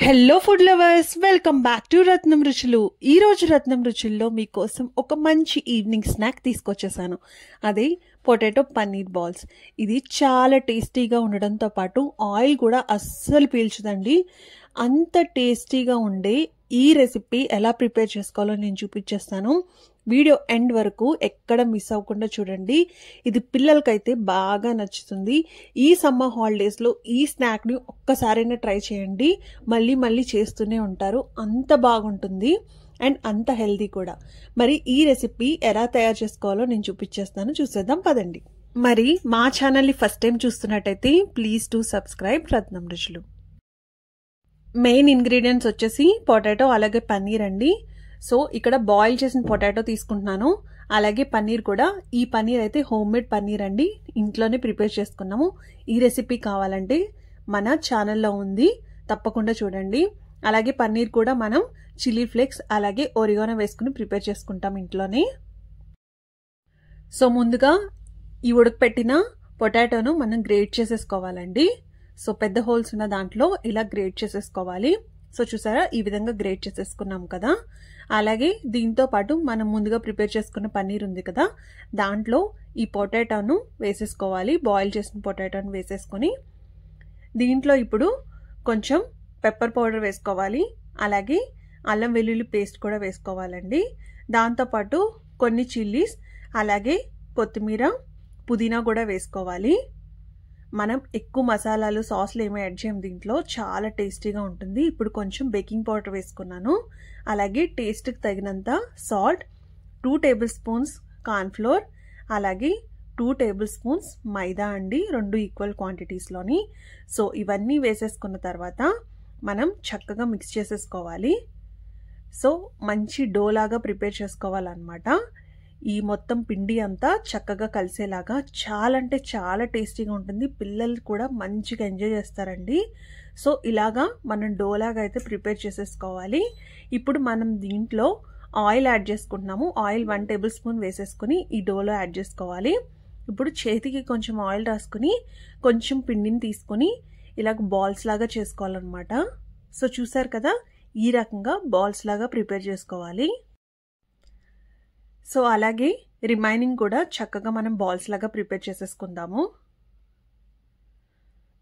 Hello food lovers, welcome back to Ratnam Ruchulu. ఈ రోజు రత్నం రుచుల్లో మీకోసం ఒక మంచి ఈవినింగ్ స్నాక్ తీసుకొచ్చేసాను. అదే పొటాటో పన్నీర్ బాల్స్. ఇది చాలా టేస్టీగా ఉండడంతో పాటు ఆయిల్ కూడా అస్సలు పీల్చదండి. అంత టేస్టీగా ఉండే ఈ రెసిపీ ఎలా ప్రిపేర్ చేసుకోవాలో నేను చూపించేస్తాను. వీడియో ఎండ్ వరకు ఎక్కడ మిస్ అవ్వకుండా చూడండి. ఇది పిల్లలకైతే బాగా నచ్చుతుంది. ఈ సమ్మర్ హాలిడేస్లో ఈ స్నాక్ని ఒక్కసారైనా ట్రై చేయండి. మళ్ళీ మళ్ళీ చేస్తూనే ఉంటారు. అంత బాగుంటుంది అండ్ అంత హెల్దీ కూడా. మరి ఈ రెసిపీ ఎలా తయారు చేసుకోవాలో నేను చూపించేస్తాను. చూసేద్దాం పదండి. మరి మా ఛానల్ని ఫస్ట్ టైం చూస్తున్నట్టయితే ప్లీజ్ టు సబ్స్క్రైబ్ రత్నం రుచులు. మెయిన్ ఇంగ్రీడియంట్స్ వచ్చేసి పొటాటో అలాగే పన్నీర్ అండి. సో ఇక్కడ బాయిల్ చేసిన పొటాటో తీసుకుంటున్నాను. అలాగే పన్నీర్ కూడా. ఈ పన్నీర్ అయితే హోమ్ మేడ్ పన్నీర్ అండి, ఇంట్లోనే ప్రిపేర్ చేసుకున్నాము. ఈ రెసిపీ కావాలంటే మన ఛానల్లో ఉంది, తప్పకుండా చూడండి. అలాగే పన్నీర్ కూడా మనం చిల్లీ ఫ్లేక్స్ అలాగే ఒరిగానో వేసుకుని ప్రిపేర్ చేసుకుంటాం ఇంట్లోనే. సో ముందుగా ఈ ఉడకపెట్టిన పొటాటోను మనం గ్రేట్ చేసేసుకోవాలండి. సో పెద్ద హోల్స్ ఉన్న దాంట్లో ఇలా గ్రేట్ చేసేసుకోవాలి. సో చూసారా, ఈ విధంగా గ్రేట్ చేసేసుకున్నాం కదా. అలాగే దీంతో పాటు మనం ముందుగా ప్రిపేర్ చేసుకున్న పన్నీర్ ఉంది కదా, దాంట్లో ఈ పొటాటోను వేసేసుకోవాలి. బాయిల్ చేసిన పొటాటోను వేసేసుకొని దీంట్లో ఇప్పుడు కొంచెం పెప్పర్ పౌడర్ వేసుకోవాలి. అలాగే అల్లం వెల్లుల్లి పేస్ట్ కూడా వేసుకోవాలండి. దాంతోపాటు కొన్ని చిల్లీస్ అలాగే కొత్తిమీర పుదీనా కూడా వేసుకోవాలి. మనం ఎక్కువ మసాలాలు సాస్లు ఏమీ యాడ్ చేయం దీంట్లో, చాలా టేస్టీగా ఉంటుంది. ఇప్పుడు కొంచెం బేకింగ్ పౌడర్ వేసుకున్నాను. అలాగే టేస్ట్కి తగినంత సాల్ట్, 2 టేబుల్ స్పూన్స్ కార్న్ఫ్లోర్, అలాగే 2 టేబుల్ స్పూన్స్ మైదా అండి, 2 ఈక్వల్ క్వాంటిటీస్లోని. సో ఇవన్నీ వేసేసుకున్న తర్వాత మనం చక్కగా మిక్స్ చేసేసుకోవాలి. సో మంచి డోలాగా ప్రిపేర్ చేసుకోవాలన్నమాట. ఈ మొత్తం పిండి అంతా చక్కగా కలిసేలాగా చాలా అంటే చాలా టేస్టీగా ఉంటుంది. పిల్లలు కూడా మంచిగా ఎంజాయ్ చేస్తారండి. సో ఇలాగా మనం డోలాగా అయితే ప్రిపేర్ చేసేసుకోవాలి. ఇప్పుడు మనం దీంట్లో ఆయిల్ యాడ్ చేసుకుంటున్నాము. ఆయిల్ 1 టేబుల్ స్పూన్ వేసేసుకుని ఈ డోలో యాడ్ చేసుకోవాలి. ఇప్పుడు చేతికి కొంచెం ఆయిల్ రాసుకుని కొంచెం పిండిని తీసుకుని ఇలాగ బాల్స్ లాగా చేసుకోవాలన్నమాట. సో చూసారు కదా, ఈ రకంగా బాల్స్ లాగా ప్రిపేర్ చేసుకోవాలి. సో అలాగే రిమైనింగ్ కూడా చక్కగా మనం బాల్స్ లాగా ప్రిపేర్ చేసేసుకుందాము.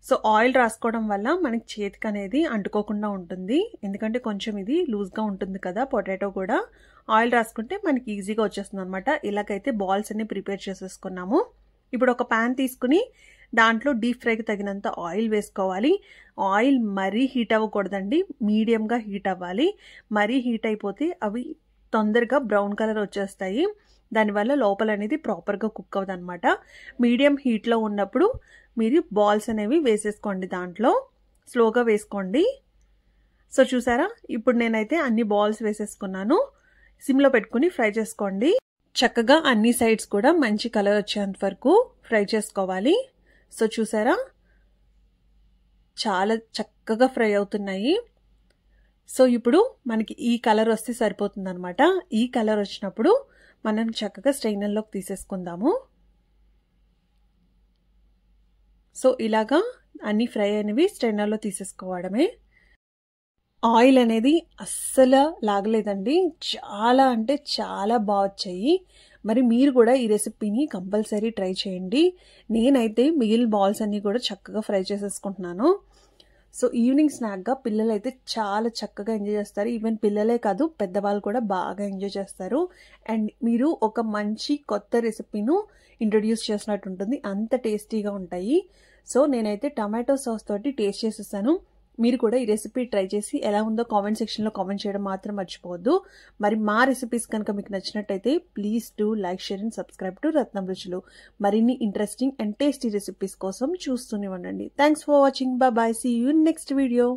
సో ఆయిల్ రాసుకోవడం వల్ల మనకి చేతికి అనేది అంటుకోకుండా ఉంటుంది. ఎందుకంటే కొంచెం ఇది లూజ్గా ఉంటుంది కదా పొటాటో కూడా. ఆయిల్ రాసుకుంటే మనకి ఈజీగా వచ్చేస్తుంది అనమాట. ఇలాగైతే బాల్స్ అన్ని ప్రిపేర్ చేసేసుకున్నాము. ఇప్పుడు ఒక ప్యాన్ తీసుకుని దాంట్లో డీప్ ఫ్రైకి తగినంత ఆయిల్ వేసుకోవాలి. ఆయిల్ మరీ హీట్ అవ్వకూడదండి, మీడియంగా హీట్ అవ్వాలి. మరీ హీట్ అయిపోతే అవి తొందరగా బ్రౌన్ కలర్ వచ్చేస్తాయి. దానివల్ల లోపల అనేది ప్రాపర్గా కుక్ అవ్వదు అనమాట. మీడియం హీట్లో ఉన్నప్పుడు మీరు బాల్స్ అనేవి వేసేసుకోండి. దాంట్లో స్లోగా వేసుకోండి. సో చూసారా, ఇప్పుడు నేనైతే అన్ని బాల్స్ వేసేసుకున్నాను. సిమ్లో పెట్టుకుని ఫ్రై చేసుకోండి. చక్కగా అన్ని సైడ్స్ కూడా మంచి కలర్ వచ్చేంత వరకు ఫ్రై చేసుకోవాలి. సో చూసారా, చాలా చక్కగా ఫ్రై అవుతున్నాయి. సో ఇప్పుడు మనకి ఈ కలర్ వస్తే సరిపోతుంది అనమాట. ఈ కలర్ వచ్చినప్పుడు మనం చక్కగా స్ట్రైనర్లోకి తీసేసుకుందాము. సో ఇలాగా అన్ని ఫ్రై అనేవి స్ట్రైనర్లో తీసేసుకోవడమే. ఆయిల్ అనేది అస్సలు లాగలేదండి, చాలా అంటే చాలా బాగా వచ్చాయి. మరి మీరు కూడా ఈ రెసిపీని కంపల్సరీ ట్రై చేయండి. నేనైతే మిగిలిన బాల్స్ అన్ని కూడా చక్కగా ఫ్రై చేసేసుకుంటున్నాను. సో ఈవినింగ్ స్నాక్గా పిల్లలు అయితే చాలా చక్కగా ఎంజాయ్ చేస్తారు. ఈవెన్ పిల్లలే కాదు, పెద్దవాళ్ళు కూడా బాగా ఎంజాయ్ చేస్తారు. అండ్ మీరు ఒక మంచి కొత్త రెసిపీను ఇంట్రొడ్యూస్ చేసినట్టు ఉంటుంది, అంత టేస్టీగా ఉంటాయి. సో నేనైతే టమాటో సాస్ తోటి టేస్ట్ చేసేసాను. మీరు కూడా ఈ రెసిపీ ట్రై చేసి ఎలా ఉందో కామెంట్ సెక్షన్లో కామెంట్ చేయడం మాత్రం మర్చిపోవద్దు. మరి మా రెసిపీస్ కనుక మీకు నచ్చినట్టయితే please do like, share and subscribe to Ratnam Ruchulu. మరిన్ని ఇంట్రెస్టింగ్ అండ్ టేస్టీ రెసిపీస్ కోసం చూస్తూనే ఉండండి. Thanks for watching. Bye. See you in next video.